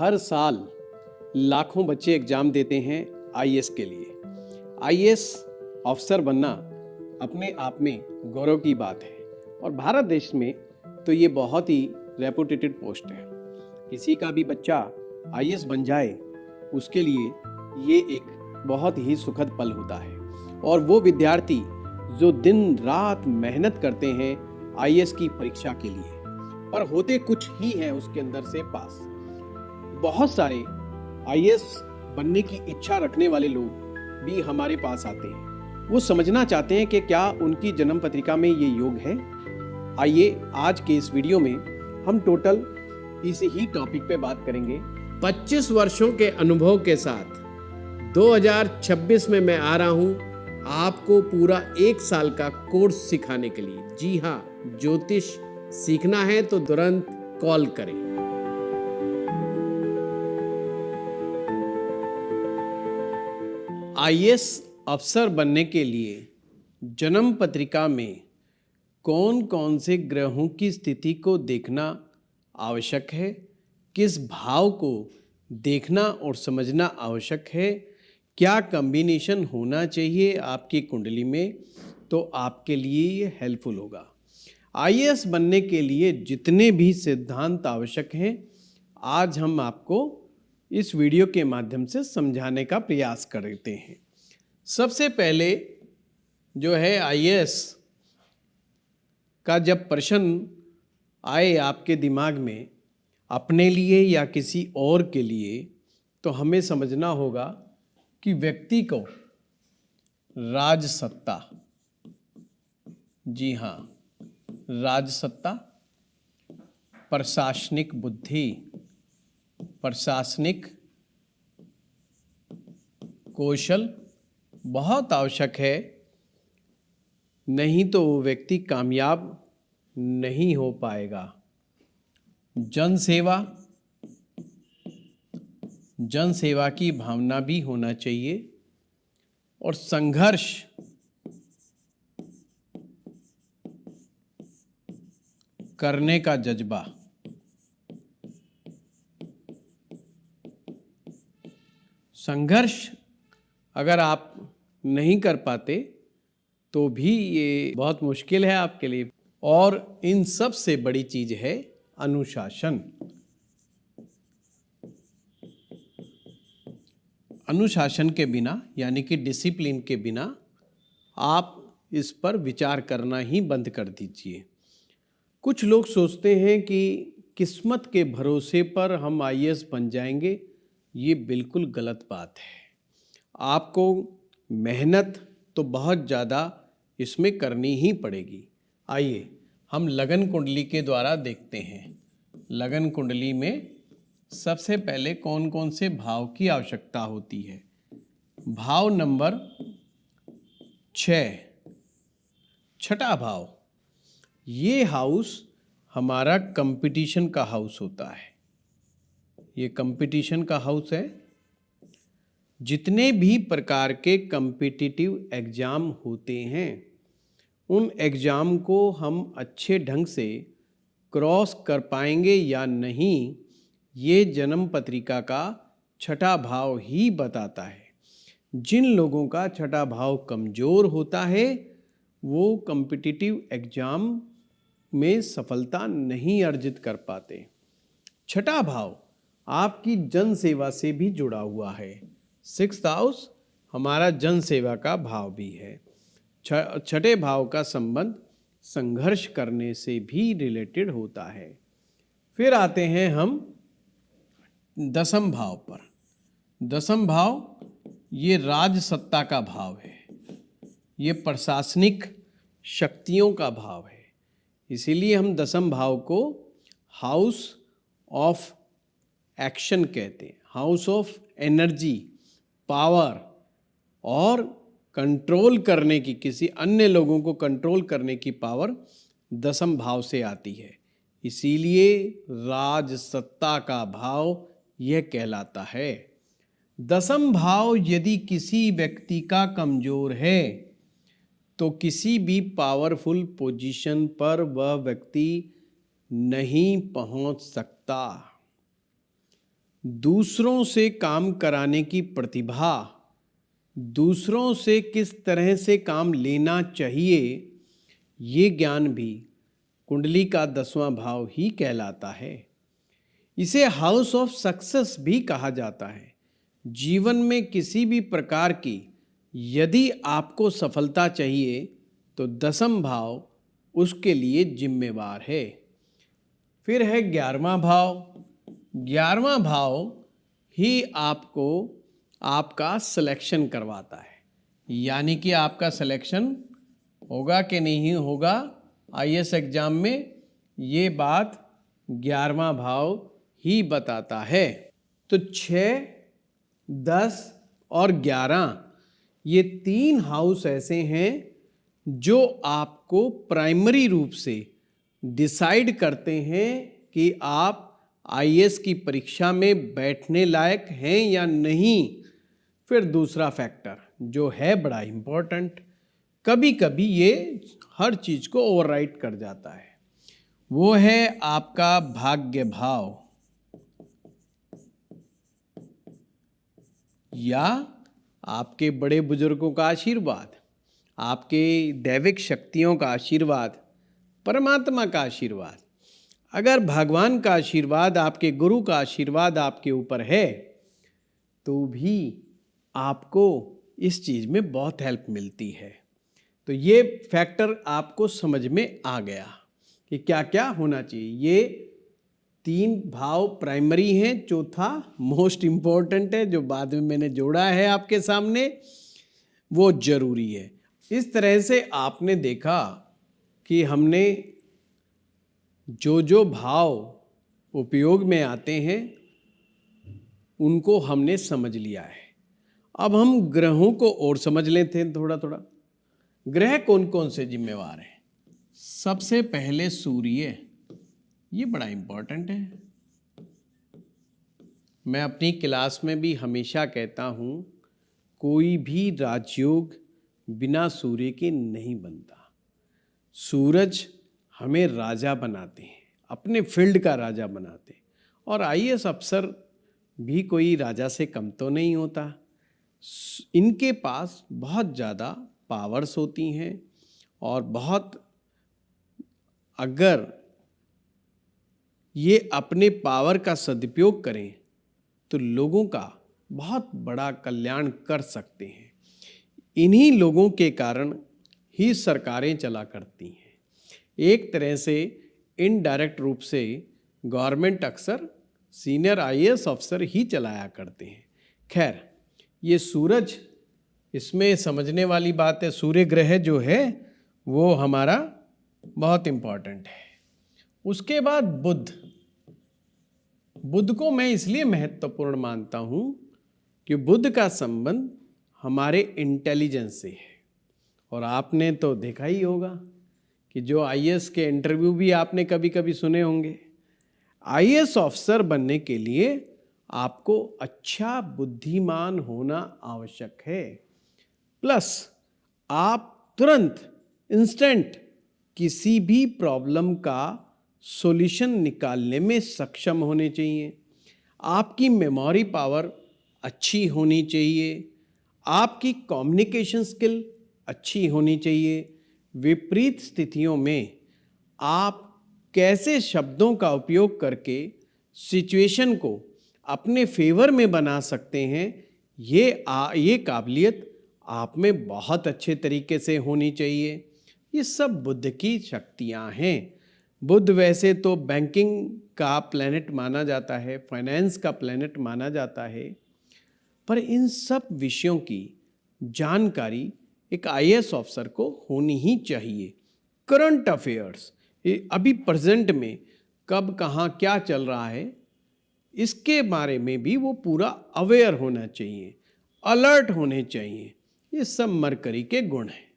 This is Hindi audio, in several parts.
हर साल लाखों बच्चे एग्जाम देते हैं आईएएस के लिए। आईएएस अफसर बनना अपने आप में गौरव की बात है और भारत देश में तो ये बहुत ही रेपुटेटेड पोस्ट है। किसी का भी बच्चा आईएएस बन जाए उसके लिए ये एक बहुत ही सुखद पल होता है और वो विद्यार्थी जो दिन रात मेहनत करते हैं आईएएस की परीक्षा के लिए, पर होते कुछ ही हैं उसके अंदर से पास। बहुत सारे आईएएस बनने की इच्छा रखने वाले लोग भी हमारे पास आते हैं। वो समझना चाहते हैं कि क्या उनकी जन्म पत्रिका में ये योग है। आइए आज के इस वीडियो में हम टोटल इसी ही टॉपिक पे बात करेंगे। 25 वर्षों के अनुभव के साथ 2026 में मैं आ रहा हूं आपको पूरा 1 साल का कोर्स सिखाने के लिए। जी हाँ, ज्योतिष सीखना है तो तुरंत कॉल करें। आईएएस अफसर बनने के लिए जन्म पत्रिका में कौन कौन से ग्रहों की स्थिति को देखना आवश्यक है, किस भाव को देखना और समझना आवश्यक है, क्या कॉम्बिनेशन होना चाहिए आपकी कुंडली में, तो आपके लिए ये हेल्पफुल होगा। आईएएस बनने के लिए जितने भी सिद्धांत आवश्यक हैं आज हम आपको इस वीडियो के माध्यम से समझाने का प्रयास करते हैं। सबसे पहले जो है आईएएस का जब प्रश्न आए आपके दिमाग में अपने लिए या किसी और के लिए, तो हमें समझना होगा कि व्यक्ति को राजसत्ता, जी हाँ, राजसत्ता, प्रशासनिक बुद्धि, प्रशासनिक कौशल बहुत आवश्यक है, नहीं तो वो व्यक्ति कामयाब नहीं हो पाएगा। जन सेवा की भावना भी होना चाहिए और संघर्ष करने का जज्बा। संघर्ष अगर आप नहीं कर पाते तो भी ये बहुत मुश्किल है आपके लिए। और इन सब से बड़ी चीज है अनुशासन। अनुशासन के बिना यानी कि डिसिप्लिन के बिना आप इस पर विचार करना ही बंद कर दीजिए। कुछ लोग सोचते हैं कि किस्मत के भरोसे पर हम आईएएस बन जाएंगे। ये बिल्कुल गलत बात है। आपको मेहनत तो बहुत ज़्यादा इसमें करनी ही पड़ेगी। आइए हम लगन कुंडली के द्वारा देखते हैं। लगन कुंडली में सबसे पहले कौन कौन से भाव की आवश्यकता होती है। भाव नंबर 6, छठा भाव, ये हाउस हमारा कंपटीशन का हाउस होता है। ये कंपटीशन का हाउस है। जितने भी प्रकार के कॉम्पिटिटिव एग्जाम होते हैं उन एग्जाम को हम अच्छे ढंग से क्रॉस कर पाएंगे या नहीं, ये जन्म पत्रिका का छठा भाव ही बताता है। जिन लोगों का छठा भाव कमजोर होता है वो कॉम्पिटिटिव एग्जाम में सफलता नहीं अर्जित कर पाते। छठा भाव आपकी जन सेवा से भी जुड़ा हुआ है। 6th हाउस हमारा जन सेवा का भाव भी है। छठे भाव का संबंध संघर्ष करने से भी रिलेटेड होता है। फिर आते हैं हम 10th भाव पर। 10th भाव ये राजसत्ता का भाव है, ये प्रशासनिक शक्तियों का भाव है। इसीलिए हम 10th भाव को हाउस ऑफ एक्शन कहते हैं, हाउस ऑफ एनर्जी, पावर और कंट्रोल करने की, किसी अन्य लोगों को कंट्रोल करने की पावर 10th भाव से आती है। इसीलिए राजसत्ता का भाव यह कहलाता है। 10th भाव यदि किसी व्यक्ति का कमजोर है तो किसी भी पावरफुल पोजीशन पर वह व्यक्ति नहीं पहुंच सकता। दूसरों से काम कराने की प्रतिभा, दूसरों से किस तरह से काम लेना चाहिए, ये ज्ञान भी कुंडली का 10वां भाव ही कहलाता है। इसे हाउस ऑफ सक्सेस भी कहा जाता है। जीवन में किसी भी प्रकार की यदि आपको सफलता चाहिए तो 10वां भाव उसके लिए जिम्मेवार है। फिर है 11वां भाव। 11वां भाव ही आपको आपका सिलेक्शन करवाता है, यानी कि आपका सिलेक्शन होगा कि नहीं होगा आईएएस एग्जाम में, ये बात 11वां भाव ही बताता है। तो 6, 10 और 11 ये 3 हाउस ऐसे हैं जो आपको प्राइमरी रूप से डिसाइड करते हैं कि आप आईएएस की परीक्षा में बैठने लायक हैं या नहीं। फिर दूसरा फैक्टर जो है बड़ा इम्पोर्टेंट, कभी कभी ये हर चीज को ओवरराइड कर जाता है, वो है आपका भाग्य भाव या आपके बड़े बुजुर्गों का आशीर्वाद, आपके दैविक शक्तियों का आशीर्वाद, परमात्मा का आशीर्वाद। अगर भगवान का आशीर्वाद, आपके गुरु का आशीर्वाद आपके ऊपर है तो भी आपको इस चीज़ में बहुत हेल्प मिलती है। तो ये फैक्टर आपको समझ में आ गया कि क्या क्या होना चाहिए। ये 3 भाव प्राइमरी हैं, चौथा मोस्ट इम्पॉर्टेंट है जो बाद में मैंने जोड़ा है आपके सामने, वो जरूरी है। इस तरह से आपने देखा कि हमने जो जो भाव उपयोग में आते हैं उनको हमने समझ लिया है। अब हम ग्रहों को और समझ लेते हैं थोड़ा थोड़ा। ग्रह कौन कौन से जिम्मेवार हैं? सबसे पहले सूर्य, ये बड़ा इम्पोर्टेंट है। मैं अपनी क्लास में भी हमेशा कहता हूँ, कोई भी राजयोग बिना सूर्य के नहीं बनता। सूरज हमें राजा बनाते हैं, अपने फील्ड का राजा बनाते हैं, और आईएएस अफसर भी कोई राजा से कम तो नहीं होता। इनके पास बहुत ज़्यादा पावर्स होती हैं और बहुत, अगर ये अपने पावर का सदुपयोग करें तो लोगों का बहुत बड़ा कल्याण कर सकते हैं। इन्हीं लोगों के कारण ही सरकारें चला करती हैं। एक तरह से इनडायरेक्ट रूप से गवर्नमेंट अक्सर सीनियर आईएएस अफसर ही चलाया करते हैं। खैर, ये सूरज, इसमें समझने वाली बात है, सूर्य ग्रह जो है वो हमारा बहुत इम्पोर्टेंट है। उसके बाद बुध। बुध को मैं इसलिए महत्वपूर्ण मानता हूँ कि बुध का संबंध हमारे इंटेलिजेंस से है। और आपने तो देखा ही होगा कि जो आईएएस के इंटरव्यू भी आपने कभी कभी सुने होंगे। आईएएस ऑफिसर बनने के लिए आपको अच्छा बुद्धिमान होना आवश्यक है, प्लस आप तुरंत इंस्टेंट किसी भी प्रॉब्लम का सॉल्यूशन निकालने में सक्षम होने चाहिए। आपकी मेमोरी पावर अच्छी होनी चाहिए, आपकी कम्युनिकेशन स्किल अच्छी होनी चाहिए। विपरीत स्थितियों में आप कैसे शब्दों का उपयोग करके सिचुएशन को अपने फेवर में बना सकते हैं, ये काबिलियत आप में बहुत अच्छे तरीके से होनी चाहिए। ये सब बुध की शक्तियां हैं। बुध वैसे तो बैंकिंग का प्लैनेट माना जाता है, फाइनेंस का प्लैनेट माना जाता है, पर इन सब विषयों की जानकारी एक आईएएस ऑफिसर को होनी ही चाहिए। करंट अफेयर्स, अभी प्रेजेंट में कब कहाँ क्या चल रहा है, इसके बारे में भी वो पूरा अवेयर होना चाहिए, अलर्ट होने चाहिए। ये सब मरकरी के गुण हैं।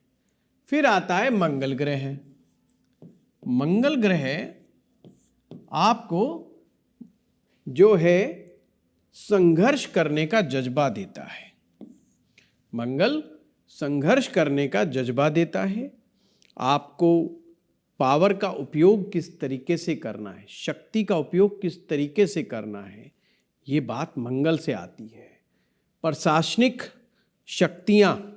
फिर आता है मंगल ग्रह। मंगल ग्रह आपको जो है संघर्ष करने का जज्बा देता है। मंगल संघर्ष करने का जज्बा देता है। आपको पावर का उपयोग किस तरीके से करना है, शक्ति का उपयोग किस तरीके से करना है, ये बात मंगल से आती है। प्रशासनिक शक्तियाँ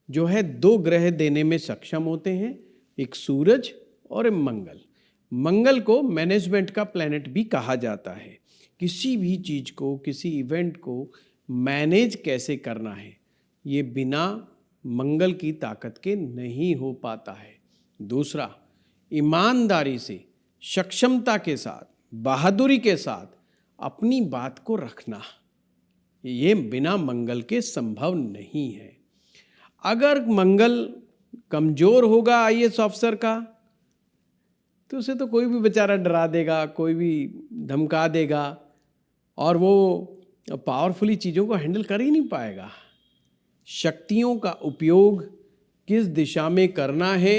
जो है 2 ग्रह देने में सक्षम होते हैं, एक सूरज और एक मंगल। मंगल को मैनेजमेंट का प्लैनेट भी कहा जाता है। किसी भी चीज़ को, किसी इवेंट को मैनेज कैसे करना है, ये बिना मंगल की ताकत के नहीं हो पाता है। दूसरा, ईमानदारी से, सक्षमता के साथ, बहादुरी के साथ अपनी बात को रखना, ये बिना मंगल के संभव नहीं है। अगर मंगल कमज़ोर होगा आईएएस ऑफिसर का, तो उसे तो कोई भी बेचारा डरा देगा, कोई भी धमका देगा और वो पावरफुली चीज़ों को हैंडल कर ही नहीं पाएगा। शक्तियों का उपयोग किस दिशा में करना है,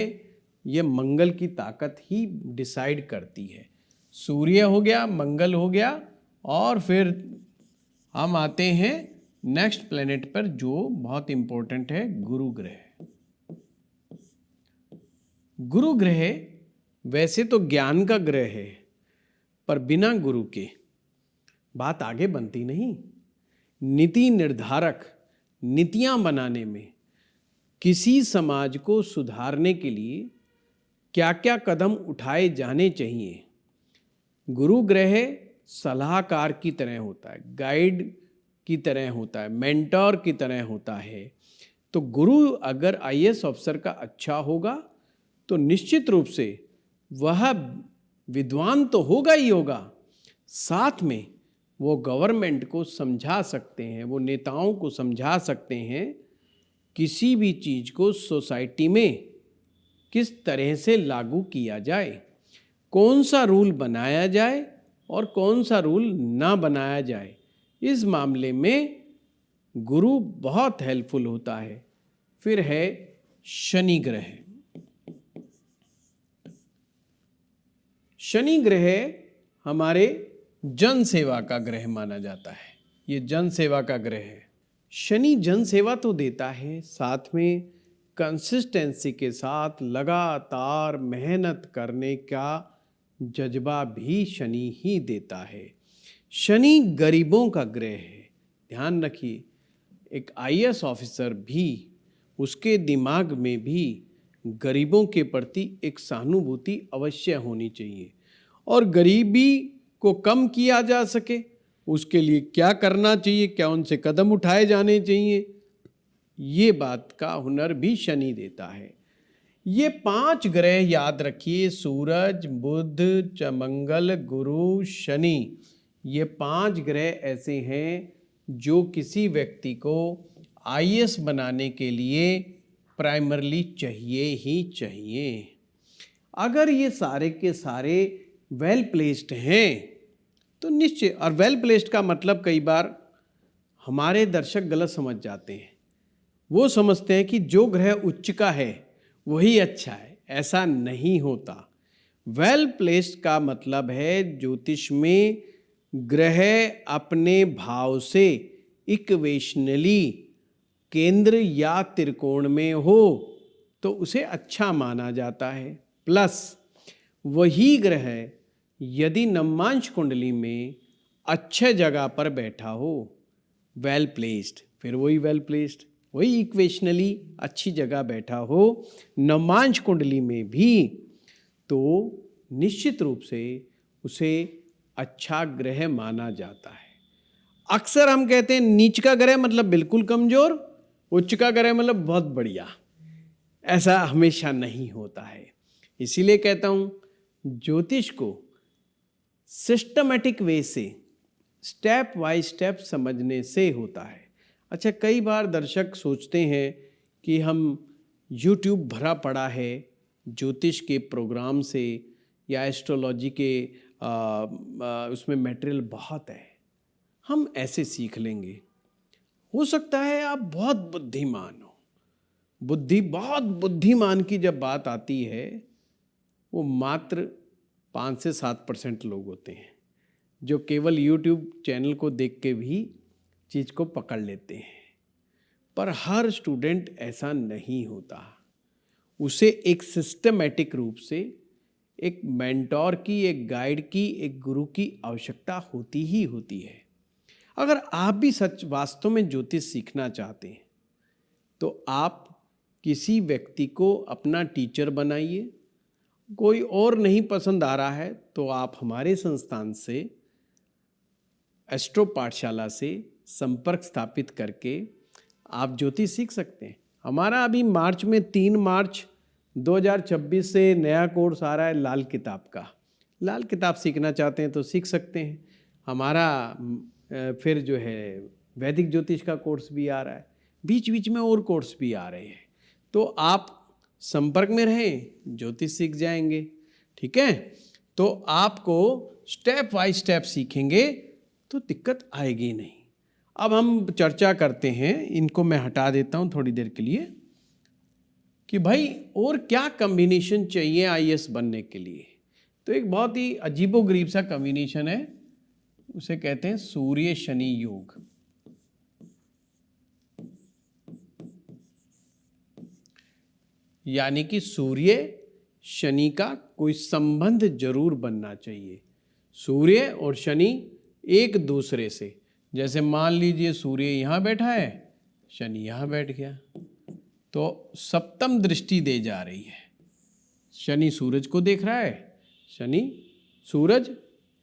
ये मंगल की ताकत ही डिसाइड करती है। सूर्य हो गया, मंगल हो गया, और फिर हम आते हैं नेक्स्ट प्लेनेट पर जो बहुत इंपॉर्टेंट है, गुरु ग्रह। गुरु ग्रह वैसे तो ज्ञान का ग्रह है, पर बिना गुरु के बात आगे बनती नहीं। नीति निर्धारक, नीतियां बनाने में, किसी समाज को सुधारने के लिए क्या क्या कदम उठाए जाने चाहिए, गुरु ग्रह सलाहकार की तरह होता है, गाइड की तरह होता है, मेंटोर की तरह होता है। तो गुरु अगर आईएएस ऑफिसर का अच्छा होगा तो निश्चित रूप से वह विद्वान तो होगा ही होगा, साथ में वो गवर्नमेंट को समझा सकते हैं, वो नेताओं को समझा सकते हैं किसी भी चीज़ को सोसाइटी में किस तरह से लागू किया जाए, कौन सा रूल बनाया जाए और कौन सा रूल ना बनाया जाए। इस मामले में गुरु बहुत हेल्पफुल होता है। फिर है शनि ग्रह। शनि ग्रह हमारे जन सेवा का ग्रह माना जाता है। ये जन सेवा का ग्रह है। शनि जन सेवा तो देता है, साथ में कंसिस्टेंसी के साथ लगातार मेहनत करने का जज्बा भी शनि ही देता है। शनि गरीबों का ग्रह है। ध्यान रखिए, एक आईएएस ऑफिसर भी, उसके दिमाग में भी गरीबों के प्रति एक सहानुभूति अवश्य होनी चाहिए, और गरीबी को कम किया जा सके उसके लिए क्या करना चाहिए, क्या उनसे कदम उठाए जाने चाहिए, ये बात का हुनर भी शनि देता है। ये 5 ग्रह याद रखिए, सूरज, बुध, मंगल, गुरु, शनि, ये 5 ग्रह ऐसे हैं जो किसी व्यक्ति को आईएएस बनाने के लिए प्राइमरली चाहिए ही चाहिए। अगर ये सारे के सारे वेल प्लेस्ड हैं तो निश्चय, और वेल प्लेस्ड का मतलब कई बार हमारे दर्शक गलत समझ जाते हैं। वो समझते हैं कि जो ग्रह उच्च का है वही अच्छा है, ऐसा नहीं होता। वेल प्लेस्ड का मतलब है ज्योतिष में ग्रह अपने भाव से इक्वेशनली केंद्र या त्रिकोण में हो तो उसे अच्छा माना जाता है। प्लस वही ग्रह यदि नवमांश कुंडली में अच्छे जगह पर बैठा हो, वेल प्लेस्ड, फिर वही वेल प्लेस्ड, वही इक्वेशनली अच्छी जगह बैठा हो नवमांश कुंडली में भी, तो निश्चित रूप से उसे अच्छा ग्रह माना जाता है। अक्सर हम कहते हैं नीच का ग्रह मतलब बिल्कुल कमजोर, उच्च का ग्रह मतलब बहुत बढ़िया। ऐसा हमेशा नहीं होता है। इसीलिए कहता हूं ज्योतिष को सिस्टमेटिक वे से, स्टेप बाय स्टेप समझने से होता है। अच्छा, कई बार दर्शक सोचते हैं कि हम YouTube भरा पड़ा है ज्योतिष के प्रोग्राम से या एस्ट्रोलॉजी के उसमें मटेरियल बहुत है, हम ऐसे सीख लेंगे। हो सकता है आप बहुत बुद्धिमान हो। बहुत बुद्धिमान की जब बात आती है वो मात्र 5 से 7% लोग होते हैं जो केवल YouTube चैनल को देख के भी चीज़ को पकड़ लेते हैं। पर हर स्टूडेंट ऐसा नहीं होता। उसे एक सिस्टमेटिक रूप से एक मेंटोर की, एक गाइड की, एक गुरु की आवश्यकता होती ही होती है। अगर आप भी सच वास्तव में ज्योतिष सीखना चाहते हैं तो आप किसी व्यक्ति को अपना टीचर बनाइए। कोई और नहीं पसंद आ रहा है तो आप हमारे संस्थान से, एस्ट्रो पाठशाला से संपर्क स्थापित करके आप ज्योतिष सीख सकते हैं। हमारा अभी मार्च में 3 मार्च 2026 से नया कोर्स आ रहा है लाल किताब का। लाल किताब सीखना चाहते हैं तो सीख सकते हैं। हमारा फिर जो है वैदिक ज्योतिष का कोर्स भी आ रहा है, बीच बीच में और कोर्स भी आ रहे हैं। तो आप संपर्क में रहें, ज्योतिष सीख जाएंगे। ठीक है, तो आपको स्टेप बाय स्टेप सीखेंगे तो दिक्कत आएगी नहीं। अब हम चर्चा करते हैं, इनको मैं हटा देता हूं थोड़ी देर के लिए, कि भाई और क्या कॉम्बिनेशन चाहिए आईएएस बनने के लिए। तो एक बहुत ही अजीबोगरीब सा कॉम्बिनेशन है, उसे कहते हैं सूर्य शनि योग। यानी कि सूर्य शनि का कोई संबंध जरूर बनना चाहिए। सूर्य और शनि एक दूसरे से, जैसे मान लीजिए सूर्य यहाँ बैठा है, शनि यहाँ बैठ गया, तो सप्तम दृष्टि दे जा रही है। शनि सूरज को देख रहा है, सूरज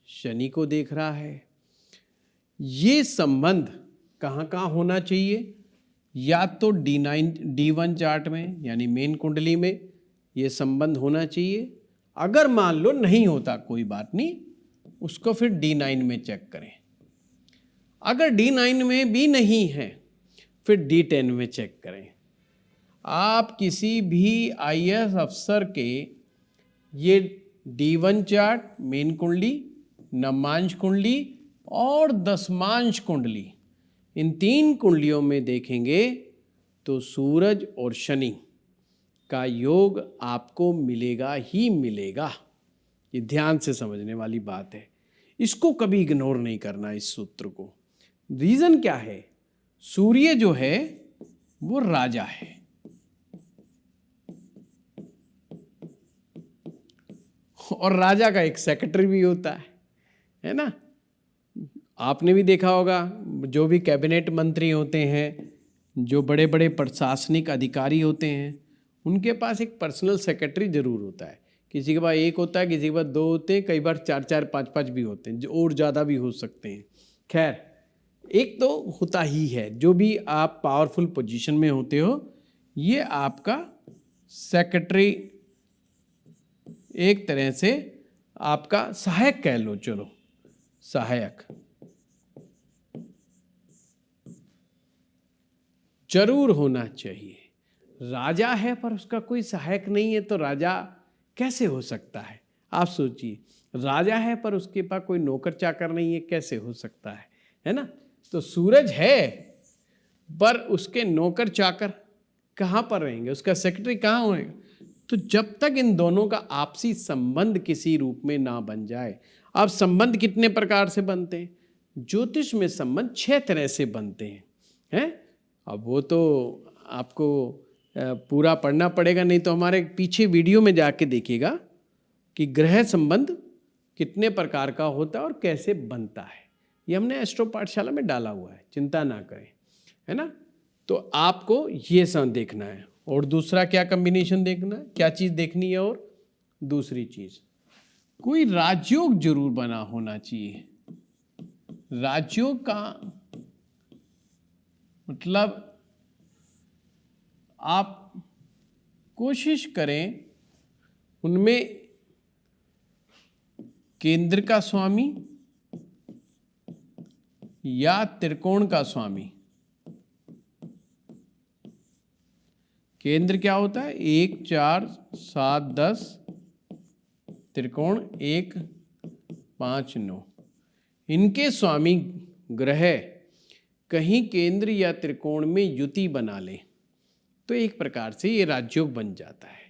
शनि को देख रहा है। ये संबंध कहाँ कहाँ होना चाहिए? या तो D1 चार्ट में यानी मेन कुंडली में ये संबंध होना चाहिए। अगर मान लो नहीं होता, कोई बात नहीं, उसको फिर D9 में चेक करें। अगर D9 में भी नहीं है फिर D10 में चेक करें। आप किसी भी आईएएस अफसर के ये D1 चार्ट, मेन कुंडली, नवमांश कुंडली और दशमांश कुंडली, इन 3 कुंडलियों में देखेंगे तो सूरज और शनि का योग आपको मिलेगा ही मिलेगा। ये ध्यान से समझने वाली बात है, इसको कभी इग्नोर नहीं करना इस सूत्र को। रीजन क्या है? सूर्य जो है वो राजा है, और राजा का एक सेक्रेटरी भी होता है ना। आपने भी देखा होगा, जो भी कैबिनेट मंत्री होते हैं, जो बड़े बड़े प्रशासनिक अधिकारी होते हैं, उनके पास एक पर्सनल सेक्रेटरी जरूर होता है। किसी के पास 1 होता है, किसी के पास 2 होते हैं, कई बार 4-4, 5-5 भी होते हैं, और ज़्यादा भी हो सकते हैं। खैर, एक तो होता ही है, जो भी आप पावरफुल पोजीशन में होते हो, ये आपका सेक्रेटरी एक तरह से आपका सहायक कह लो, चलो सहायक जरूर होना चाहिए। राजा है पर उसका कोई सहायक नहीं है तो राजा कैसे हो सकता है? आप सोचिए, राजा है पर उसके पास कोई नौकर चाकर नहीं है, कैसे हो सकता है ना। तो सूरज है पर उसके नौकर चाकर कहाँ पर रहेंगे, उसका सेक्रेटरी कहाँ होएगा? तो जब तक इन दोनों का आपसी संबंध किसी रूप में ना बन जाए। अब संबंध कितने प्रकार से बनते हैं? ज्योतिष में संबंध 6 तरह से बनते हैं। अब वो तो आपको पूरा पढ़ना पड़ेगा, नहीं तो हमारे पीछे वीडियो में जाके देखिएगा कि ग्रह संबंध कितने प्रकार का होता है और कैसे बनता है। ये हमने एस्ट्रो पाठशाला में डाला हुआ है, चिंता ना करें, है ना। तो आपको ये सब देखना है। और दूसरा क्या कॉम्बिनेशन देखना है, क्या चीज़ देखनी है? और दूसरी चीज़, कोई राजयोग जरूर बना होना चाहिए। राजयोग का मतलब आप कोशिश करें उनमें केंद्र का स्वामी या त्रिकोण का स्वामी। केंद्र क्या होता है? 1, 4, 7, 10, त्रिकोण 1, 5, 9। इनके स्वामी ग्रह कहीं केंद्र या त्रिकोण में युति बना ले तो एक प्रकार से ये राजयोग बन जाता है।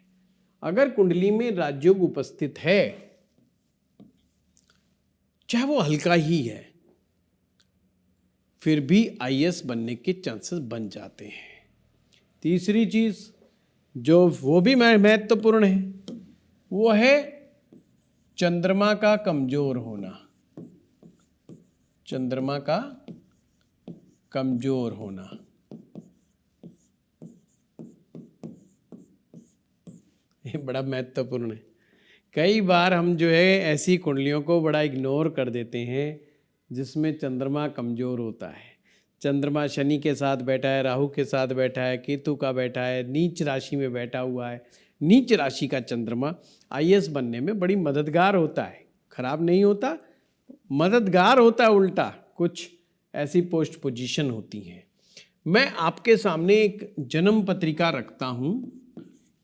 अगर कुंडली में राजयोग उपस्थित है, चाहे वो हल्का ही है, फिर भी आईएएस बनने के चांसेस बन जाते हैं। तीसरी चीज जो वो भी महत्वपूर्ण है, वो है चंद्रमा का कमजोर होना। चंद्रमा का कमजोर होना। ये बड़ा महत्वपूर्ण है। कई बार हम जो है ऐसी कुंडलियों को बड़ा इग्नोर कर देते हैं जिसमें चंद्रमा कमज़ोर होता है। चंद्रमा शनि के साथ बैठा है, राहु के साथ बैठा है, केतु का बैठा है, नीच राशि में बैठा हुआ है। नीच राशि का चंद्रमा आईएएस बनने में बड़ी मददगार होता है, खराब नहीं होता, मददगार होता है। उल्टा कुछ ऐसी पोस्ट पोजीशन होती हैं। मैं आपके सामने एक जन्म पत्रिका रखता हूँ।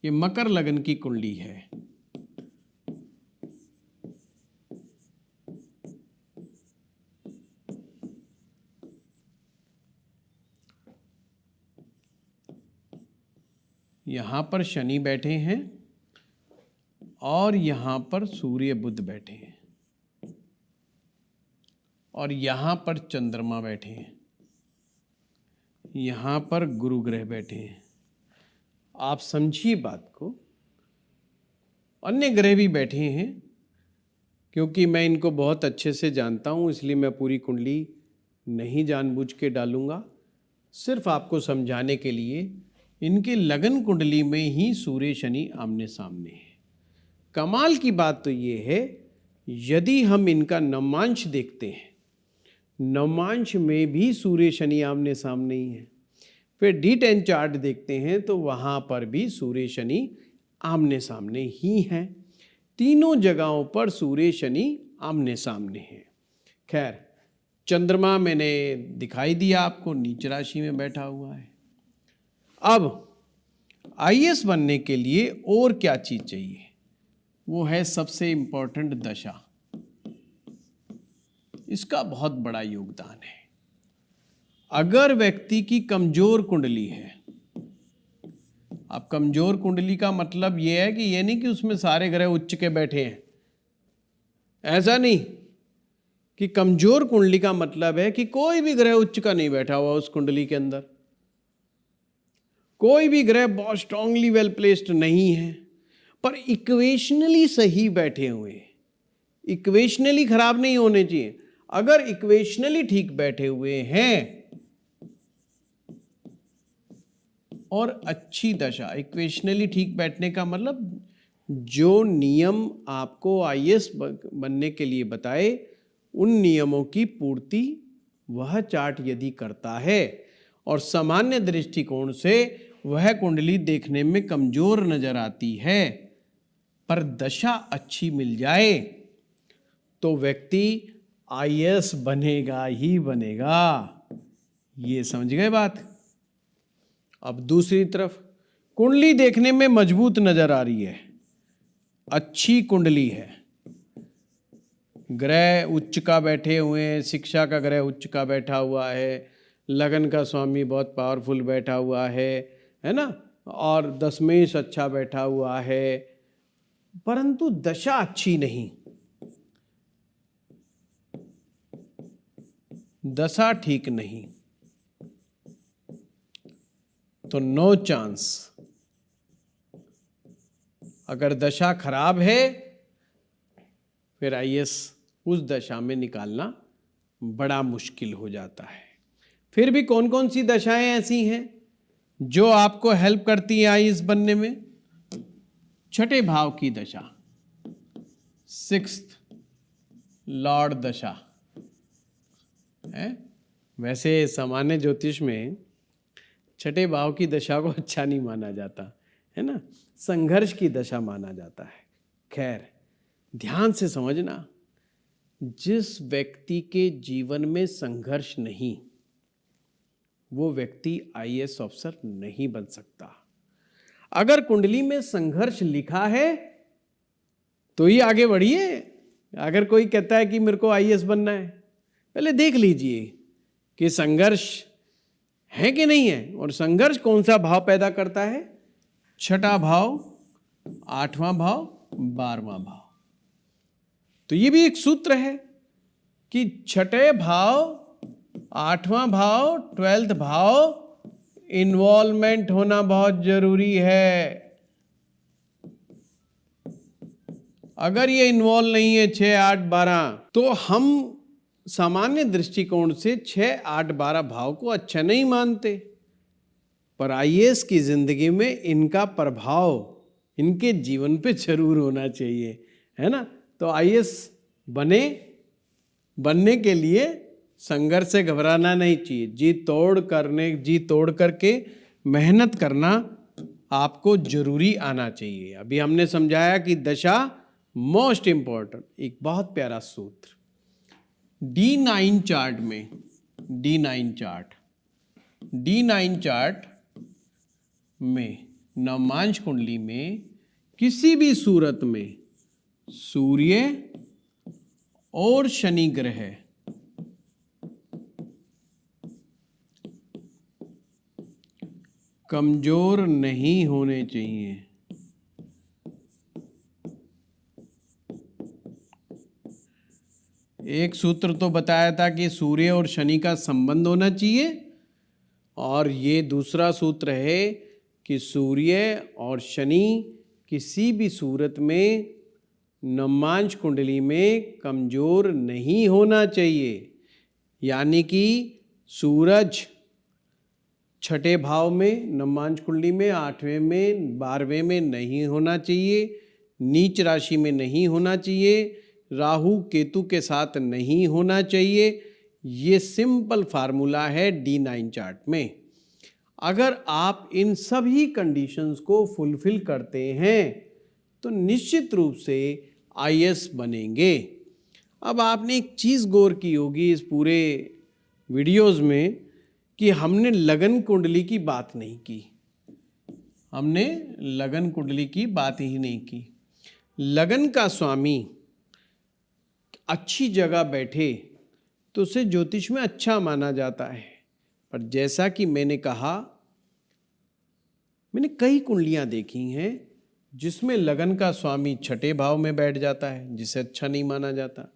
ये मकर लगन की कुंडली है। यहाँ पर शनि बैठे हैं और यहाँ पर सूर्य बुध बैठे हैं और यहाँ पर चंद्रमा बैठे हैं, यहाँ पर गुरु ग्रह बैठे हैं। आप समझिए बात को। अन्य ग्रह भी बैठे हैं, क्योंकि मैं इनको बहुत अच्छे से जानता हूँ, इसलिए मैं पूरी कुंडली नहीं जानबूझ के डालूंगा। सिर्फ आपको समझाने के लिए इनके लगन कुंडली में ही सूर्य शनि आमने सामने है। कमाल की बात तो ये है, यदि हम इनका नवमांश देखते हैं, नवमांश में भी सूर्य शनि आमने सामने ही है। फिर D10 चार्ट देखते हैं तो वहाँ पर भी सूर्य शनि आमने सामने ही हैं। तीनों जगहों पर सूर्य शनि आमने सामने हैं। खैर, चंद्रमा मैंने दिखाई दिया आपको, नीच राशि में बैठा हुआ है। अब आईएएस बनने के लिए और क्या चीज चाहिए? वो है सबसे इम्पोर्टेंट दशा। इसका बहुत बड़ा योगदान है। अगर व्यक्ति की कमजोर कुंडली है, अब कमजोर कुंडली का मतलब यह है कि ये नहीं कि उसमें सारे ग्रह उच्च के बैठे हैं, ऐसा नहीं। कि कमजोर कुंडली का मतलब है कि कोई भी ग्रह उच्च का नहीं बैठा हुआ उस कुंडली के अंदर, कोई भी ग्रह बहुत स्ट्रांगली वेल प्लेस्ड नहीं है, पर इक्वेशनली सही बैठे हुए। इक्वेशनली खराब नहीं होने चाहिए। अगर इक्वेशनली ठीक बैठे हुए हैं और अच्छी दशा, इक्वेशनली ठीक बैठने का मतलब जो नियम आपको आईएएस बनने के लिए बताए, उन नियमों की पूर्ति वह चार्ट यदि करता है और सामान्य दृष्टिकोण से वह कुंडली देखने में कमजोर नजर आती है, पर दशा अच्छी मिल जाए तो व्यक्ति आईएएस बनेगा ही बनेगा। ये समझ गए बात। अब दूसरी तरफ कुंडली देखने में मजबूत नजर आ रही है, अच्छी कुंडली है, ग्रह उच्च का बैठे हुए हैं, शिक्षा का ग्रह उच्च का बैठा हुआ है, लगन का स्वामी बहुत पावरफुल बैठा हुआ है ना, और दशमेश अच्छा बैठा हुआ है, परंतु दशा अच्छी नहीं, दशा ठीक नहीं, तो नो चांस। अगर दशा खराब है फिर आईएएस उस दशा में निकालना बड़ा मुश्किल हो जाता है। फिर भी कौन कौन सी दशाएं ऐसी हैं जो आपको हेल्प करती हैं आईएएस बनने में? छठे भाव की दशा, 6th लॉर्ड दशा है। वैसे सामान्य ज्योतिष में छठे भाव की दशा को अच्छा नहीं माना जाता है ना, संघर्ष की दशा माना जाता है। खैर, ध्यान से समझना, जिस व्यक्ति के जीवन में संघर्ष नहीं, वो व्यक्ति आईएएस ऑफिसर नहीं बन सकता। अगर कुंडली में संघर्ष लिखा है तो ही आगे बढ़िए। अगर कोई कहता है कि मेरे को आईएएस बनना है, पहले देख लीजिए कि संघर्ष है कि नहीं है, और संघर्ष कौन सा भाव पैदा करता है? छठा भाव, 8वां भाव, 12वां भाव। तो ये भी एक सूत्र है कि छठे भाव, 8वां भाव, 12th भाव, इन्वॉल्वमेंट होना बहुत जरूरी है। अगर ये इन्वॉल्व नहीं है 6, 8, 12, तो हम सामान्य दृष्टिकोण से 6, 8, 12 भाव को अच्छा नहीं मानते, पर आईएएस की जिंदगी में इनका प्रभाव इनके जीवन पे जरूर होना चाहिए, है ना। तो आईएएस बनने के लिए संघर्ष से घबराना नहीं चाहिए। जी तोड़ करके मेहनत करना आपको जरूरी आना चाहिए। अभी हमने समझाया कि दशा मोस्ट इंपॉर्टेंट। एक बहुत प्यारा सूत्र D9 चार्ट में, D9 चार्ट में नवमांश कुंडली में किसी भी सूरत में सूर्य और शनि ग्रह कमजोर नहीं होने चाहिए। एक सूत्र तो बताया था कि सूर्य और शनि का संबंध होना चाहिए, और ये दूसरा सूत्र है कि सूर्य और शनि किसी भी सूरत में नवमांश कुंडली में कमजोर नहीं होना चाहिए। यानी कि सूरज छठे भाव में नवमांश कुंडली में, 8वें में, 12वें में नहीं होना चाहिए, नीच राशि में नहीं होना चाहिए, राहु केतु के साथ नहीं होना चाहिए। ये सिंपल फार्मूला है D9 चार्ट में। अगर आप इन सभी कंडीशंस को फुलफिल करते हैं तो निश्चित रूप से आईएएस बनेंगे। अब आपने एक चीज़ गौर की होगी इस पूरे वीडियोस में कि हमने लगन कुंडली की बात नहीं की। हमने लगन कुंडली की बात ही नहीं की। लगन का स्वामी अच्छी जगह बैठे तो उसे ज्योतिष में अच्छा माना जाता है, पर जैसा कि मैंने कहा, मैंने कई कुंडलियां देखी हैं जिसमें लगन का स्वामी छठे भाव में बैठ जाता है, जिसे अच्छा नहीं माना जाता।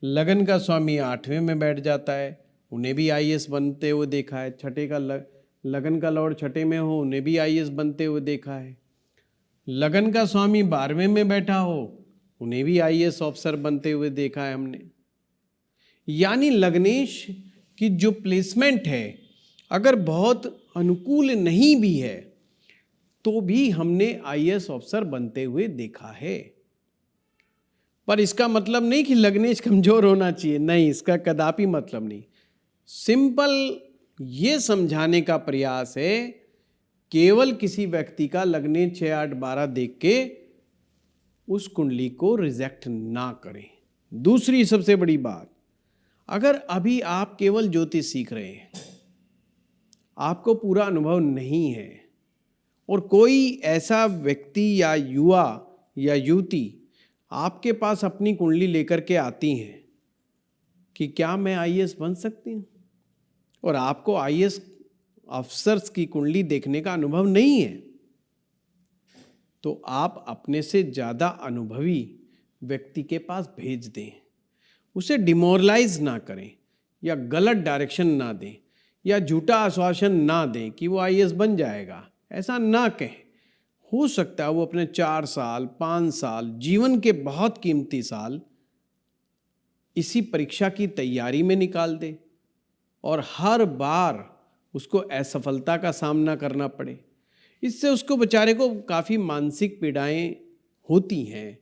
लगन का स्वामी 8वें में बैठ जाता है, उन्हें भी आईएएस बनते हुए देखा है। छठे का लगन का लॉर्ड छठे में हो, उन्हें भी आईएएस बनते हुए देखा है। लगन का स्वामी 12वें में बैठा हो, उन्हें भी आईएएस ऑफिसर बनते हुए देखा है हमने। यानी लग्नेश की जो प्लेसमेंट है अगर बहुत अनुकूल नहीं भी है तो भी हमने आईएएस ऑफिसर बनते हुए देखा है। पर इसका मतलब नहीं कि लग्नेश कमजोर होना चाहिए, नहीं, इसका कदापि मतलब नहीं। सिंपल ये समझाने का प्रयास है, केवल किसी व्यक्ति का लग्नेश 6, 8, 12 देख के उस कुंडली को रिजेक्ट ना करें। दूसरी सबसे बड़ी बात, अगर अभी आप केवल ज्योतिष सीख रहे हैं, आपको पूरा अनुभव नहीं है, और कोई ऐसा व्यक्ति या युवा या युवती आपके पास अपनी कुंडली लेकर के आती हैं कि क्या मैं आईएएस बन सकती हूँ, और आपको आईएएस अफसर्स की कुंडली देखने का अनुभव नहीं है, तो आप अपने से ज़्यादा अनुभवी व्यक्ति के पास भेज दें। उसे डिमोरलाइज ना करें या गलत डायरेक्शन ना दें या झूठा आश्वासन ना दें कि वो आईएएस बन जाएगा। ऐसा ना कहें। हो सकता है वो अपने 4 साल 5 साल जीवन के बहुत कीमती साल इसी परीक्षा की तैयारी में निकाल दे और हर बार उसको असफलता का सामना करना पड़े। इससे उसको बेचारे को काफ़ी मानसिक पीड़ाएं होती हैं।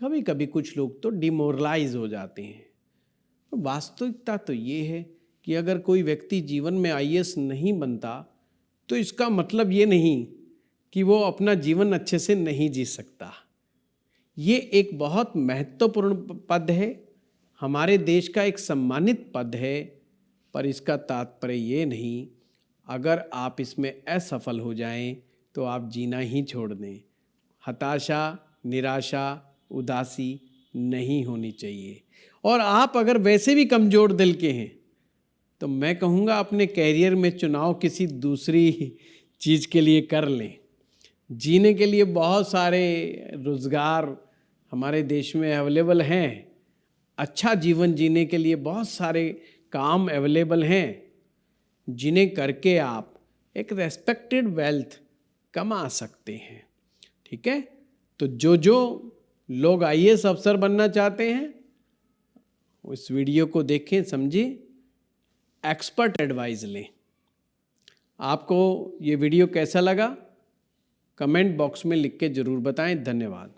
कभी कभी कुछ लोग तो डिमोरलाइज हो जाते हैं। तो वास्तविकता तो ये है कि अगर कोई व्यक्ति जीवन में आईएएस नहीं बनता तो इसका मतलब ये नहीं कि वो अपना जीवन अच्छे से नहीं जी सकता। ये एक बहुत महत्वपूर्ण पद है, हमारे देश का एक सम्मानित पद है, पर इसका तात्पर्य ये नहीं अगर आप इसमें असफल हो जाएं तो आप जीना ही छोड़ दें। हताशा, निराशा, उदासी नहीं होनी चाहिए। और आप अगर वैसे भी कमज़ोर दिल के हैं तो मैं कहूँगा अपने कैरियर में चुनाव किसी दूसरी चीज़ के लिए कर लें। जीने के लिए बहुत सारे रोज़गार हमारे देश में अवेलेबल हैं। अच्छा जीवन जीने के लिए बहुत सारे काम अवेलेबल हैं जिन्हें करके आप एक रेस्पेक्टेड वेल्थ कमा सकते हैं। ठीक है, तो जो लोग आईएएस अफसर बनना चाहते हैं इस वीडियो को देखें, समझें, एक्सपर्ट एडवाइस लें। आपको ये वीडियो कैसा लगा कमेंट बॉक्स में लिख के ज़रूर बताएं। धन्यवाद।